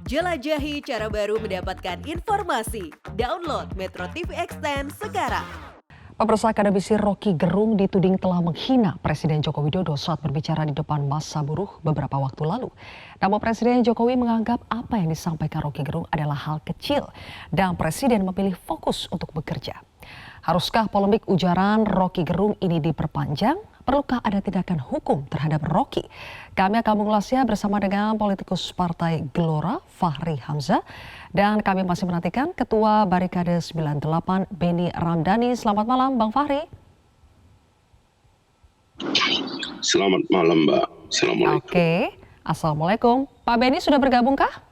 Jelajahi cara baru mendapatkan informasi. Download Metro TV Extend sekarang. Pemirsa, akademisi Rocky Gerung dituding telah menghina Presiden Joko Widodo saat berbicara di depan massa buruh beberapa waktu lalu. Namun Presiden Jokowi menganggap apa yang disampaikan Rocky Gerung adalah hal kecil dan Presiden memilih fokus untuk bekerja. Haruskah polemik ujaran Rocky Gerung ini diperpanjang? Perlukah ada tindakan hukum terhadap Rocky? Kami akan mengulasnya bersama dengan politikus Partai Gelora, Fahri Hamzah. Dan kami masih menantikan Ketua Barikade 98, Benny Ramdhani. Selamat malam, Bang Fahri. Selamat malam, Mbak. Assalamualaikum. Oke, Assalamualaikum. Pak Benny sudah bergabungkah?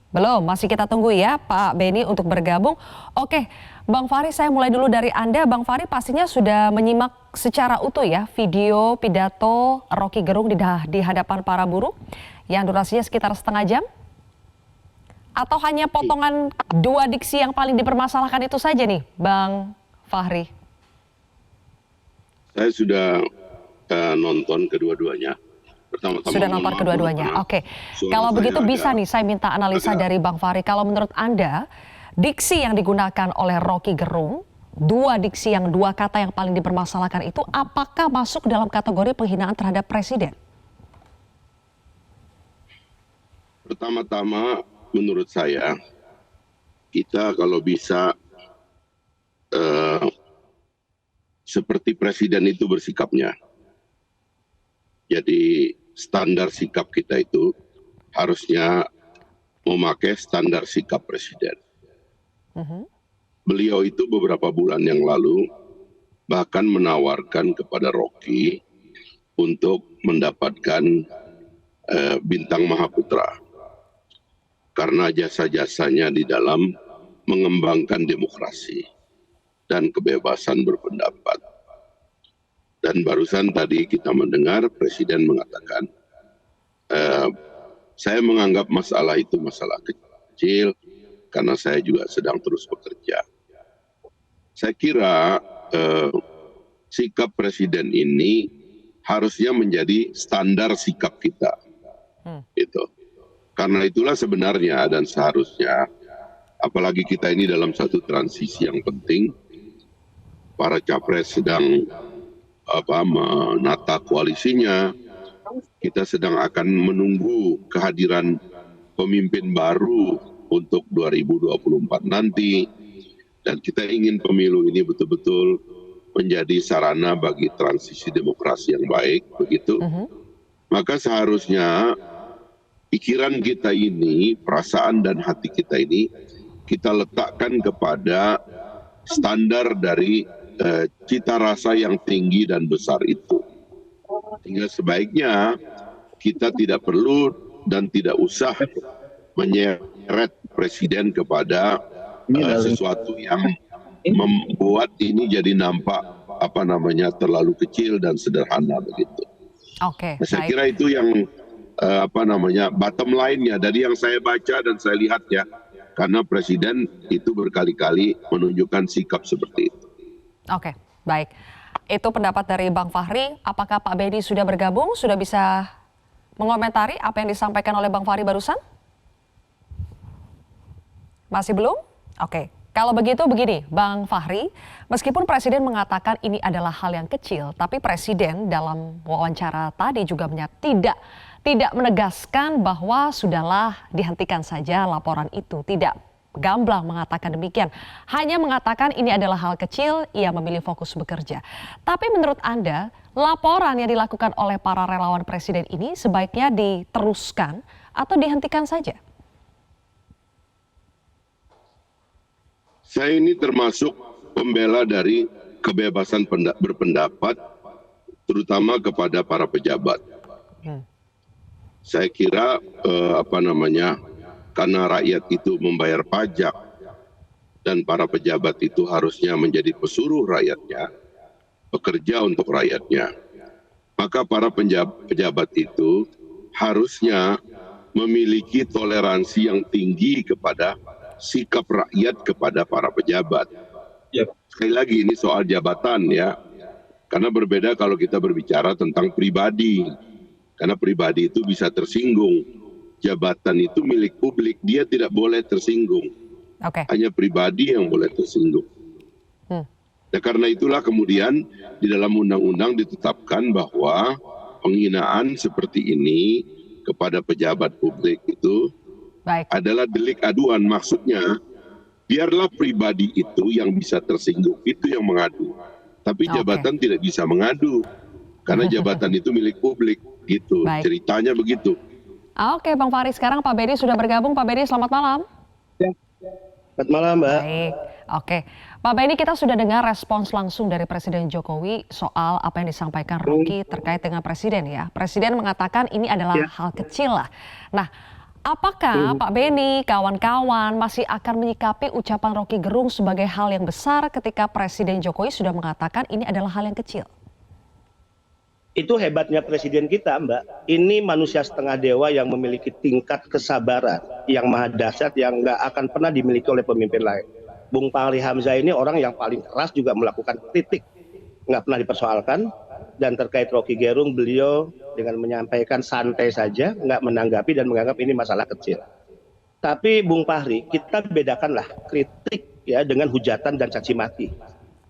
Belum, masih kita tunggu ya Pak Benny untuk bergabung. Oke, Bang Fahri, saya mulai dulu dari Anda. Bang Fahri pastinya sudah menyimak secara utuh ya video pidato Rocky Gerung di hadapan para buruh yang durasinya sekitar setengah jam? Atau hanya potongan dua diksi yang paling dipermasalahkan itu saja nih, Bang Fahri? Saya sudah nonton kedua-duanya. Sudah nonton kedua-duanya. Oke. Kalau begitu bisa nih saya minta analisa dari Bang Fahri. Kalau menurut Anda, diksi yang digunakan oleh Rocky Gerung, dua diksi yang dua kata yang paling dipermasalahkan itu apakah masuk dalam kategori penghinaan terhadap Presiden? Pertama-tama menurut saya, kita kalau bisa seperti Presiden itu bersikapnya. Jadi standar sikap kita itu harusnya memakai standar sikap Presiden. Beliau itu beberapa bulan yang lalu bahkan menawarkan kepada Rocky untuk mendapatkan bintang Mahaputra karena jasa-jasanya di dalam mengembangkan demokrasi dan kebebasan berpendapat. Dan barusan tadi kita mendengar Presiden mengatakan, saya menganggap masalah itu masalah kecil karena saya juga sedang terus bekerja. Saya kira sikap Presiden ini harusnya menjadi standar sikap kita. Gitu. Karena itulah sebenarnya dan seharusnya, apalagi kita ini dalam satu transisi yang penting, para capres sedang menata koalisinya, kita sedang akan menunggu kehadiran pemimpin baru untuk 2024 nanti, dan kita ingin pemilu ini betul-betul menjadi sarana bagi transisi demokrasi yang baik, begitu. Maka seharusnya pikiran kita ini, perasaan dan hati kita ini, kita letakkan kepada standar dari cita rasa yang tinggi dan besar itu. Sehingga sebaiknya kita tidak perlu dan tidak usah menyeret Presiden kepada sesuatu yang membuat ini jadi nampak terlalu kecil dan sederhana begitu. Oke. Saya kira itu yang bottom line-nya dari yang saya baca dan saya lihat ya, karena Presiden itu berkali-kali menunjukkan sikap seperti itu. Oke, baik. Itu pendapat dari Bang Fahri. Apakah Pak Benny sudah bergabung? Sudah bisa mengomentari apa yang disampaikan oleh Bang Fahri barusan? Masih belum? Oke. Kalau begitu begini, Bang Fahri, meskipun Presiden mengatakan ini adalah hal yang kecil, tapi Presiden dalam wawancara tadi juga tidak menegaskan bahwa sudahlah dihentikan saja laporan itu. Tidak gamblang mengatakan demikian. Hanya mengatakan ini adalah hal kecil, ia memilih fokus bekerja. Tapi menurut Anda, laporan yang dilakukan oleh para relawan Presiden ini sebaiknya diteruskan atau dihentikan saja? Saya ini termasuk pembela dari kebebasan berpendapat, terutama kepada para pejabat. Saya kira karena rakyat itu membayar pajak dan para pejabat itu harusnya menjadi pesuruh rakyatnya, bekerja untuk rakyatnya. Maka para pejabat itu harusnya memiliki toleransi yang tinggi kepada sikap rakyat kepada para pejabat. Sekali lagi ini soal jabatan ya, karena berbeda kalau kita berbicara tentang pribadi, karena pribadi itu bisa tersinggung. jabatan itu milik publik, dia tidak boleh tersinggung. Oke. Hanya pribadi yang boleh tersinggung. Nah, karena itulah kemudian di dalam undang-undang ditetapkan bahwa penghinaan seperti ini kepada pejabat publik itu adalah delik aduan. Maksudnya biarlah pribadi itu yang bisa tersinggung, itu yang mengadu. Tapi jabatan tidak bisa mengadu karena jabatan itu milik publik, gitu. Ceritanya begitu. Oke, Bang Fahri, sekarang Pak Benny sudah bergabung. Pak Benny, selamat malam. Selamat malam, Mbak. Baik, oke. Pak Benny, kita sudah dengar respons langsung dari Presiden Jokowi soal apa yang disampaikan Rocky terkait dengan Presiden ya. Presiden mengatakan ini adalah hal kecil lah. Nah, apakah Pak Benny, kawan-kawan masih akan menyikapi ucapan Rocky Gerung sebagai hal yang besar ketika Presiden Jokowi sudah mengatakan ini adalah hal yang kecil? Itu hebatnya presiden kita, Mbak. Ini manusia setengah dewa yang memiliki tingkat kesabaran yang maha dahsyat yang nggak akan pernah dimiliki oleh pemimpin lain. Bung Fahri Hamzah ini orang yang paling keras juga melakukan kritik, nggak pernah dipersoalkan. Dan terkait Rocky Gerung, beliau dengan menyampaikan santai saja, nggak menanggapi dan menganggap ini masalah kecil. Tapi Bung Fahri, kita bedakanlah kritik ya dengan hujatan dan caci maki.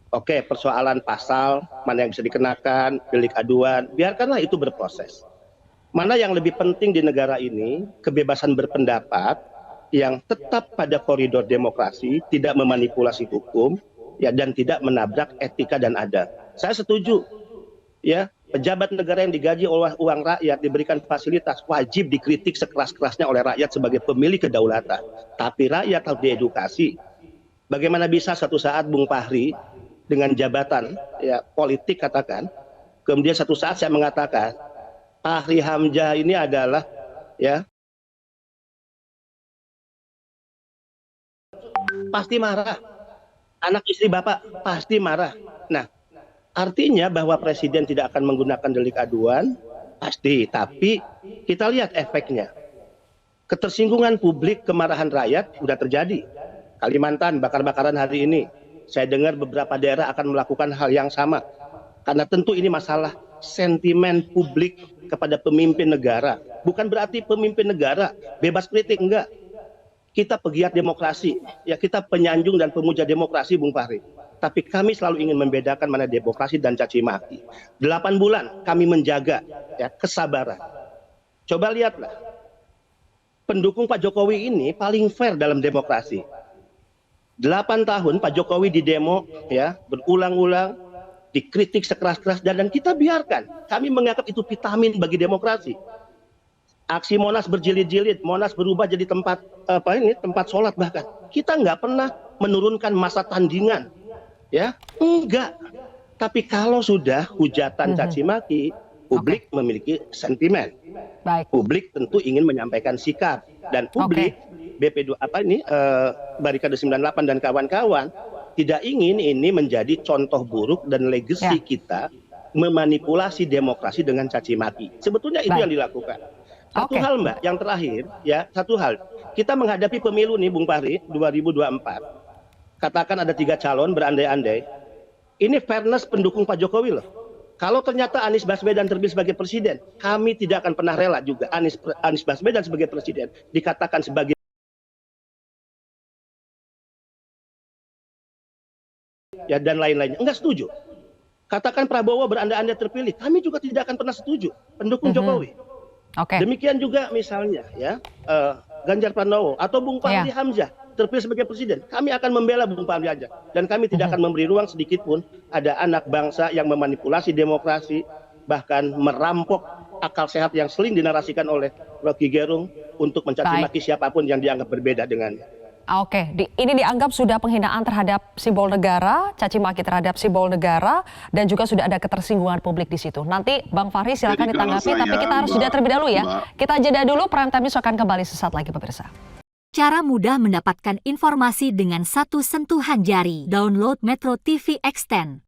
Oke, persoalan pasal, mana yang bisa dikenakan, delik aduan, biarkanlah itu berproses. Mana yang lebih penting di negara ini, kebebasan berpendapat yang tetap pada koridor demokrasi, tidak memanipulasi hukum, ya dan tidak menabrak etika dan adat. Saya setuju, ya pejabat negara yang digaji oleh uang rakyat diberikan fasilitas wajib dikritik sekeras-kerasnya oleh rakyat sebagai pemilik kedaulatan. Tapi rakyat harus diedukasi. Bagaimana bisa satu saat Bung Fahri dengan jabatan ya politik katakan, kemudian satu saat saya mengatakan Fahri Hamzah ini adalah ya pasti marah, anak istri bapak pasti marah. Nah, artinya bahwa presiden tidak akan menggunakan delik aduan pasti, tapi kita lihat efeknya. Ketersinggungan publik, kemarahan rakyat sudah terjadi. Kalimantan bakar-bakaran hari ini. Saya dengar beberapa daerah akan melakukan hal yang sama. Karena tentu ini masalah sentimen publik kepada pemimpin negara. Bukan berarti pemimpin negara bebas kritik, enggak. Kita pegiat demokrasi, ya kita penyanjung dan pemuja demokrasi, Bung Fahri. Tapi kami selalu ingin membedakan mana demokrasi dan caci maki. 8 bulan kami menjaga ya kesabaran. Coba lihatlah. Pendukung Pak Jokowi ini paling fair dalam demokrasi. 8 tahun Pak Jokowi di demo ya berulang-ulang dikritik sekeras-keras dan kita biarkan. Kami menganggap itu vitamin bagi demokrasi. Aksi Monas berjilid-jilid, Monas berubah jadi tempat tempat sholat bahkan. Kita nggak pernah menurunkan masa tandingan, ya enggak. Tapi kalau sudah hujatan caci maki, publik memiliki sentimen. Publik tentu ingin menyampaikan sikap dan publik BP2 Barikade 98 dan kawan-kawan tidak ingin ini menjadi contoh buruk dan legasi kita memanipulasi demokrasi dengan caci maki. Sebetulnya itu yang dilakukan. Satu hal Mbak, yang terakhir ya, satu hal. Kita menghadapi pemilu nih Bung Fahri 2024. Katakan ada 3 calon berandai-andai. Ini fairness pendukung Pak Jokowi loh. Kalau ternyata Anies Baswedan terpilih sebagai presiden, kami tidak akan pernah rela juga Anies Baswedan sebagai presiden dikatakan sebagai ya dan lain-lainnya. Enggak setuju. Katakan Prabowo berandai-andai terpilih, kami juga tidak akan pernah setuju pendukung Jokowi. Demikian juga misalnya ya Ganjar Pranowo atau Bung Fahri Hamzah terpilih sebagai presiden, kami akan membela Bung Fahri Hamzah dan kami tidak akan memberi ruang sedikit pun ada anak bangsa yang memanipulasi demokrasi, bahkan merampok akal sehat yang sering dinarasikan oleh Rocky Gerung untuk mencaci maki siapapun yang dianggap berbeda dengannya. Ini dianggap sudah penghinaan terhadap simbol negara, caci maki terhadap simbol negara, dan juga sudah ada ketersinggungan publik di situ. Nanti Bang Fahri silakan ditanggapi, tapi kita harus jeda terlebih dahulu ya. Kita jeda dulu, Prime Time News akan kembali sesaat lagi pemirsa. Cara mudah mendapatkan informasi dengan satu sentuhan jari. Download Metro TV Extend.